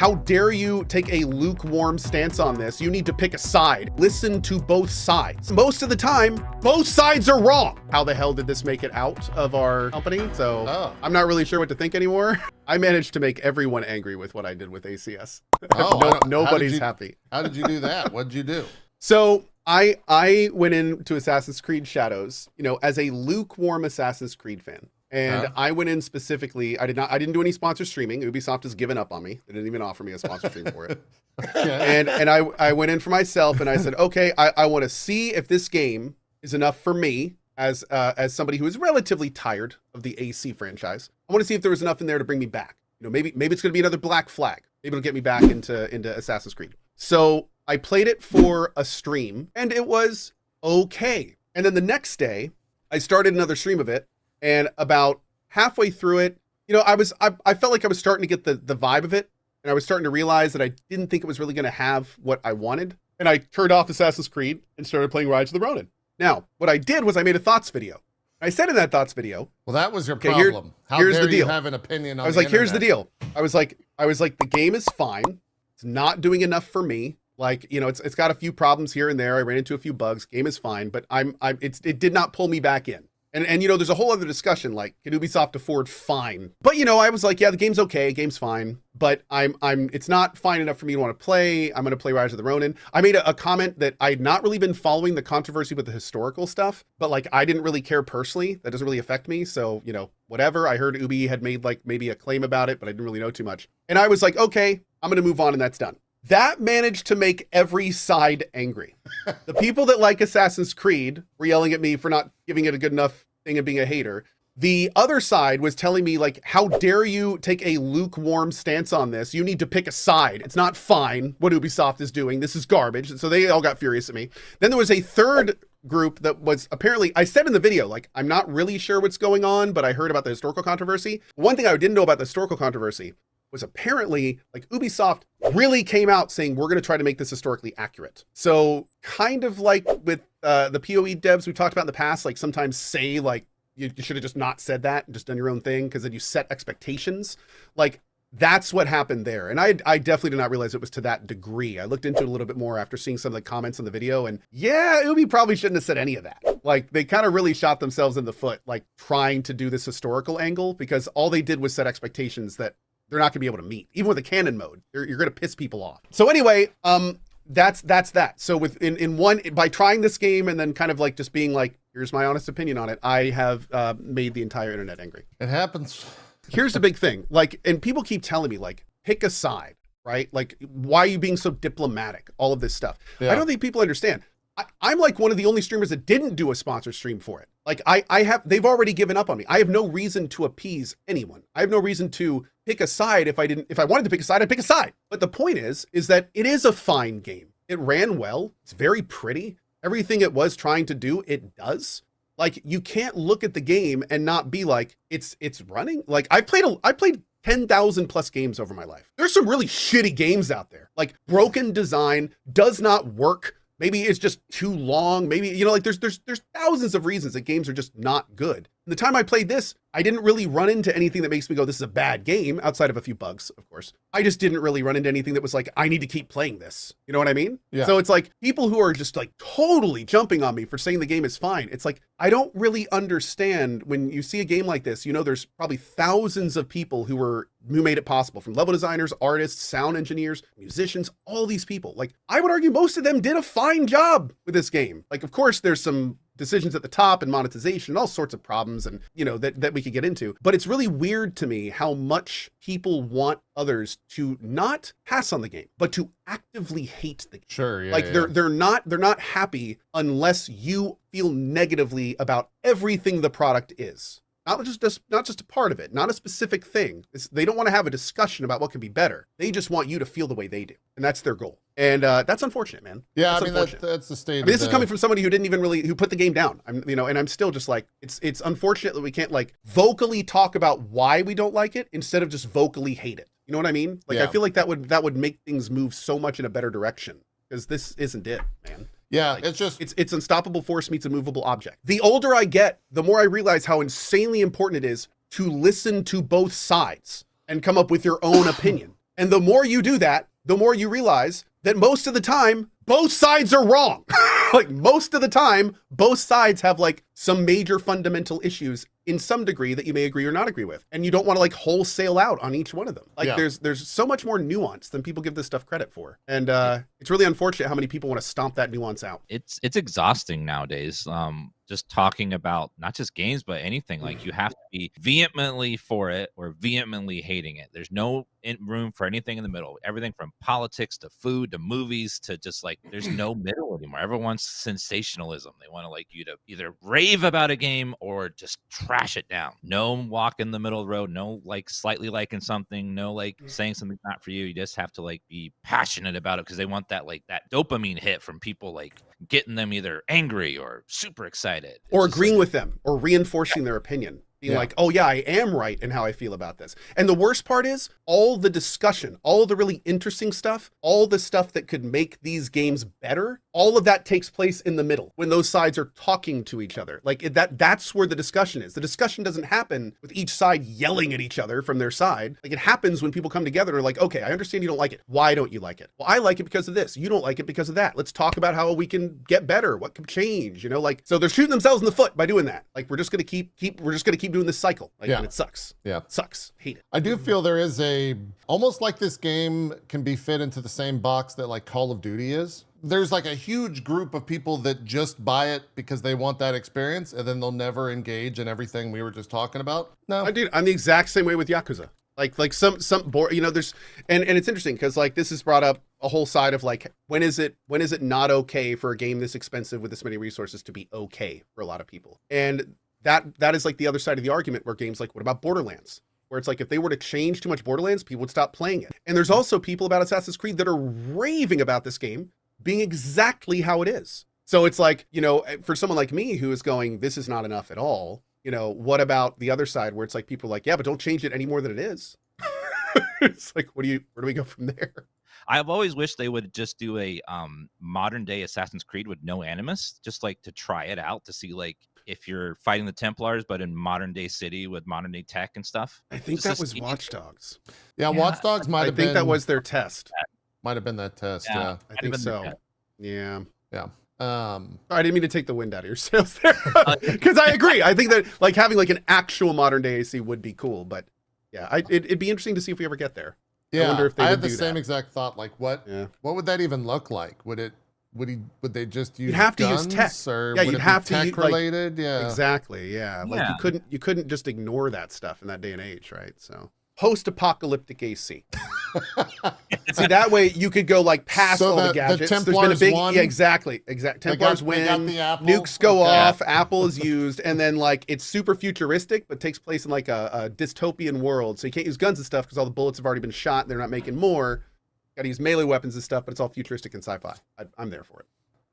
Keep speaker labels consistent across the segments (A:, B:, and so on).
A: how dare you take a lukewarm stance on this? You need to pick a side. Listen to both sides. Most of the time, both sides are wrong. How the hell did this make it out of our company? So I'm not really sure what to think anymore. I managed to make everyone angry with what I did with ACS. Nobody's happy.
B: How did you do that? What did you do?
A: So I went into Assassin's Creed Shadows, you know, as a lukewarm Assassin's Creed fan. And I went in specifically, I didn't do any sponsor streaming. Ubisoft has given up on me. They didn't even offer me a sponsor stream for it. And I went in for myself and I said, okay, I want to see if this game is enough for me as somebody who is relatively tired of the AC franchise. I want to see if there was enough in there to bring me back. You know, maybe it's going to be another Black Flag. Maybe it'll get me back into Assassin's Creed. So I played it for a stream and it was okay. And then the next day I started another stream of it. And about halfway through it, you know, I felt like I was starting to get the vibe of it. And I was starting to realize that I didn't think it was really going to have what I wanted. And I turned off Assassin's Creed and started playing Rise of the Ronin. Now, what I did was I made a thoughts video. I said in that thoughts video,
B: well, that was your problem.
A: Here's the deal.
B: You have an opinion on
A: I was like, here's the deal. I was like, the game is fine. It's not doing enough for me. Like, you know, it's got a few problems here and there. I ran into a few bugs. Game is fine, but it did not pull me back in. And you know, there's a whole other discussion, like, can Ubisoft afford fine? But, you know, I was like, yeah, the game's okay, game's fine, but it's not fine enough for me to want to play. I'm going to play Rise of the Ronin. I made a comment that I had not really been following the controversy with the historical stuff, but like, I didn't really care personally. That doesn't really affect me. So, you know, whatever. I heard Ubi had made like maybe a claim about it, but I didn't really know too much. And I was like, okay, I'm going to move on and that's done. That managed to make every side angry. The people that like Assassin's Creed were yelling at me for not giving it a good enough thing and being a hater. The other side was telling me like, how dare you take a lukewarm stance on this? You need to pick a side. It's not fine what Ubisoft is doing. This is garbage. And so they all got furious at me. Then there was a third group that was apparently, I said in the video, like, I'm not really sure what's going on, but I heard about the historical controversy. One thing I didn't know about the historical controversy was apparently like Ubisoft really came out saying, we're going to try to make this historically accurate. So kind of like with the PoE devs we talked about in the past, like sometimes say like, you should have just not said that and just done your own thing because then you set expectations. Like that's what happened there. And I definitely did not realize it was to that degree. I looked into it a little bit more after seeing some of the comments on the video and yeah, Ubi probably shouldn't have said any of that. Like they kind of really shot themselves in the foot, like trying to do this historical angle because all they did was set expectations that they're not gonna be able to meet. Even with the canon mode, you're gonna piss people off. So anyway, that's that. So by trying this game and then kind of like just being like, here's my honest opinion on it, I have made the entire internet angry.
B: It happens.
A: Here's the big thing. Like, and people keep telling me like, pick a side, right? Like, why are you being so diplomatic? All of this stuff. Yeah. I don't think people understand. I'm like one of the only streamers that didn't do a sponsor stream for it. Like they've already given up on me. I have no reason to appease anyone. I have no reason to pick a side. If I wanted to pick a side, I'd pick a side. But the point is that it is a fine game. It ran well. It's very pretty. Everything it was trying to do, it does. Like you can't look at the game and not be like, it's running. Like I played 10,000 plus games over my life. There's some really shitty games out there. Like broken design, does not work. Maybe it's just too long. Maybe, you know, like there's thousands of reasons that games are just not good. And the time I played this, I didn't really run into anything that makes me go, this is a bad game, outside of a few bugs, of course. I just didn't really run into anything that was like, I need to keep playing this. You know what I mean? Yeah. So it's like people who are just like totally jumping on me for saying the game is fine. It's like, I don't really understand when you see a game like this, you know, there's probably thousands of people who made it possible, from level designers, artists, sound engineers, musicians, all these people. Like I would argue most of them did a fine job with this game. Like, of course, there's some decisions at the top and monetization and all sorts of problems and, you know, that we could get into. But it's really weird to me how much people want others to not pass on the game, but to actively hate the game.
B: Sure, yeah.
A: Like they're not happy unless you feel negatively about everything the product is. Not just a part of it, not a specific thing. They don't want to have a discussion about what could be better. They just want you to feel the way they do. And that's their goal. And that's unfortunate, man.
B: Yeah, I mean, that's the state.
A: This is coming from somebody who didn't even who put the game down. And I'm still just like, it's unfortunate that we can't like vocally talk about why we don't like it instead of just vocally hate it. You know what I mean? Like, yeah. I feel like that would make things move so much in a better direction because this isn't it, man.
B: Yeah,
A: like,
B: it's
A: unstoppable force meets a movable object. The older I get, the more I realize how insanely important it is to listen to both sides and come up with your own opinion. And the more you do that, the more you realize that most of the time, both sides are wrong. Like most of the time, both sides have like some major fundamental issues in some degree that you may agree or not agree with. And you don't want to like wholesale out on each one of them. Like there's so much more nuance than people give this stuff credit for. And it's really unfortunate how many people want to stomp that nuance out.
C: It's exhausting nowadays. Just talking about not just games, but anything. Like you have to be vehemently for it or vehemently hating it. There's no room for anything in the middle. Everything from politics to food to movies to just like, there's no middle anymore. Everyone's sensationalism. They want to like you to either rave about a game or just trash it down. No walk in the middle of the road. No like slightly liking something. No like saying something's not for you. You just have to like be passionate about it because they want that like that dopamine hit from people like getting them either angry or super excited.
A: Or agreeing with them or reinforcing their opinion. Being like, oh yeah, I am right in how I feel about this. And the worst part is all the discussion, all of the really interesting stuff, all the stuff that could make these games better, all of that takes place in the middle when those sides are talking to each other. Like that's where the discussion is. The discussion doesn't happen with each side yelling at each other from their side. Like it happens when people come together and are like, okay, I understand you don't like it. Why don't you like it? Well, I like it because of this. You don't like it because of that. Let's talk about how we can get better. What can change? You know, like, so they're shooting themselves in the foot by doing that. Like we're just going to keep doing this cycle. Like, and it sucks. Yeah. It sucks. Hate it.
B: I do feel there is almost like this game can be fit into the same box that like Call of Duty is. There's like a huge group of people that just buy it because they want that experience and then they'll never engage in everything we were just talking about. No,
A: I'm the exact same way with Yakuza. Like some you know, there's and it's interesting because like this has brought up a whole side of like when is it not okay for a game this expensive with this many resources to be okay for a lot of people. And that is like the other side of the argument where games like, what about Borderlands? Where it's like, if they were to change too much Borderlands, people would stop playing it. And there's also people about Assassin's Creed that are raving about this game being exactly how it is. So it's like, you know, for someone like me who is going, this is not enough at all. You know, what about the other side where it's like, people are like, yeah, but don't change it any more than it is. It's like, where do we go from there?
C: I've always wished they would just do a modern day Assassin's Creed with no animus, just like to try it out to see like if you're fighting the Templars, but in modern day city with modern day tech and stuff.
A: I think that was Watch Dogs.
B: Yeah, Watch Dogs might have been.
A: I think that was their test.
B: Might have been that test. Yeah,
A: I think so. Yeah.
B: Yeah.
A: I didn't mean to take the wind out of your sails there, because I agree. I think that like having like an actual modern day AC would be cool, but yeah, it'd be interesting to see if we ever get there.
B: Yeah,
A: I wonder if they
B: I
A: would
B: had the
A: do
B: same
A: that.
B: exact thought. Like, what would that even look like? Would they just use
A: you'd have
B: guns
A: to use tech,
B: or
A: yeah,
B: would
A: you'd
B: it
A: have
B: be
A: to
B: tech related? Yeah,
A: exactly. Yeah, like you couldn't just ignore that stuff in that day and age, right? So post-apocalyptic AC. See, that way you could go like past all the gadgets.
B: The Templars
A: There's been a big,
B: won.
A: yeah, exactly. Templars win.
B: They got the apple.
A: Nukes go off. Apple is used, and then like it's super futuristic, but takes place in like a dystopian world. So you can't use guns and stuff because all the bullets have already been shot. And they're not making more. Got to use melee weapons and stuff, but it's all futuristic and sci-fi. I'm there for it.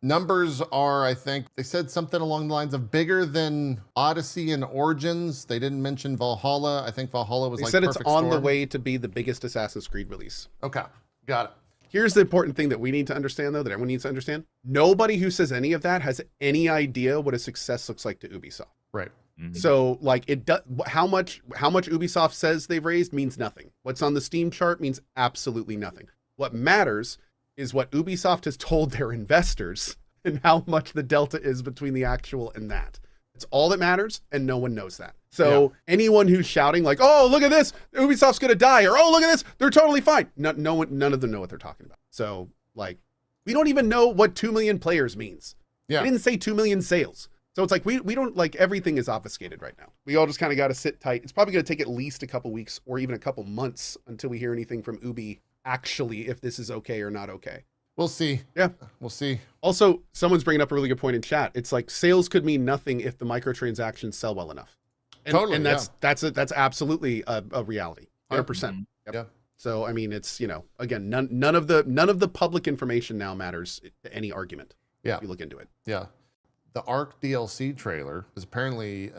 B: Numbers are, I think, they said something along the lines of bigger than Odyssey and Origins. They didn't mention Valhalla. I think Valhalla was
A: They
B: like
A: said it's
B: Perfect
A: on the
B: Storm.
A: way to be the biggest Assassin's Creed release.
B: Okay, got it.
A: Here's the important thing that we need to understand, though, that everyone needs to understand. Nobody who says any of that has any idea what a success looks like to Ubisoft.
B: Right.
C: Mm-hmm.
A: So, like, it does. How much Ubisoft says they've raised means nothing. What's on the Steam chart means absolutely nothing. What matters is what Ubisoft has told their investors and how much the delta is between the actual and that. It's all that matters, and no one knows that. So anyone who's shouting like, "Oh, look at this, Ubisoft's gonna die," or "Oh, look at this, they're totally fine," none of them know what they're talking about. So, like, we don't even know what 2 million players means.
B: Yeah.
A: They didn't say 2 million sales. So it's like we don't, like, everything is obfuscated right now. We all just kind of got to sit tight. It's probably going to take at least a couple weeks or even a couple months until we hear anything from Ubi actually if this is okay or not okay.
B: We'll see.
A: Yeah.
B: We'll see.
A: Also, someone's bringing up a really good point in chat. It's like sales could mean nothing if the microtransactions sell well enough. And,
B: Totally.
A: And that's absolutely a reality. 100%. Yep.
B: Yeah.
A: So, I mean, it's, you know, again, none of the public information now matters to any argument.
B: Yeah.
A: If you look into it.
B: Yeah. The Ark DLC trailer is apparently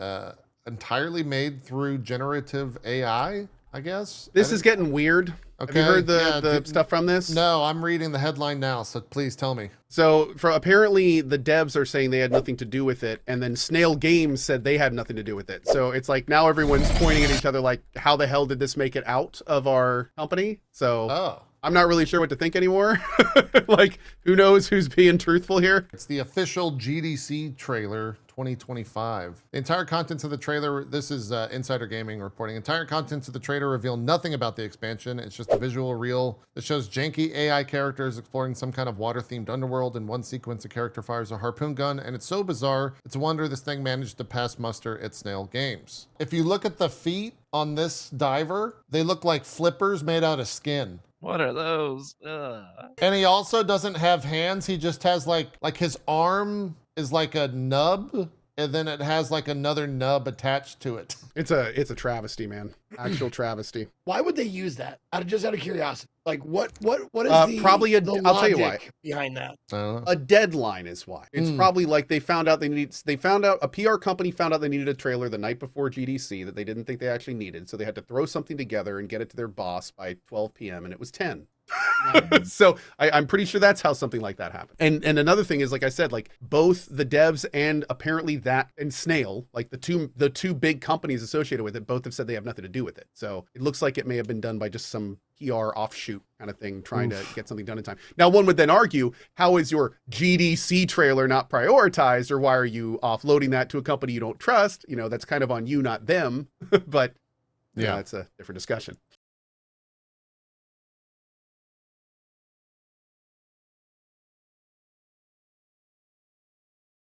B: entirely made through generative AI, I guess.
A: This is getting weird.
B: Okay.
A: Have you heard
B: yeah,
A: the stuff from this?
B: No, I'm reading the headline now, so please tell me.
A: So apparently the devs are saying they had nothing to do with it, and then Snail Games said they had nothing to do with it. So it's like now everyone's pointing at each other like, how the hell did this make it out of our company? So
B: Oh.
A: I'm not really sure what to think anymore. Like, who knows who's being truthful here?
B: It's the official GDC trailer 2025. The entire contents of the trailer, this is Insider Gaming reporting, entire contents of the trailer reveal nothing about the expansion. It's just a visual reel that shows janky AI characters exploring some kind of water-themed underworld. In one sequence, a character fires a harpoon gun, and it's so bizarre, it's a wonder this thing managed to pass muster at Snail Games. If you look at the feet on this diver, they look like flippers made out of skin.
C: What are those?
B: And he also doesn't have hands. He just has like his arm is like a nub, and then it has like another nub attached to it.
A: It's a travesty, man. Actual travesty.
D: Why would they use that? Just out of curiosity. Like what is
A: probably
D: the
A: I'll tell you why.
D: logic behind that?
B: I don't know.
A: A deadline is why. It's probably like they found out a PR company found out they needed a trailer the night before GDC that they didn't think they actually needed. So they had to throw something together and get it to their boss by 12 p.m. and it was 10. So I'm pretty sure that's how something like that happened. And another thing is, like I said, like both the devs and apparently that and Snail, like the two big companies associated with it, both have said they have nothing to do with it. So it looks like it may have been done by just some PR offshoot kind of thing, trying to get something done in time. Now, one would then argue, how is your GDC trailer not prioritized, or why are you offloading that to a company you don't trust? You know, that's kind of on you, not them. But yeah, that's a different discussion.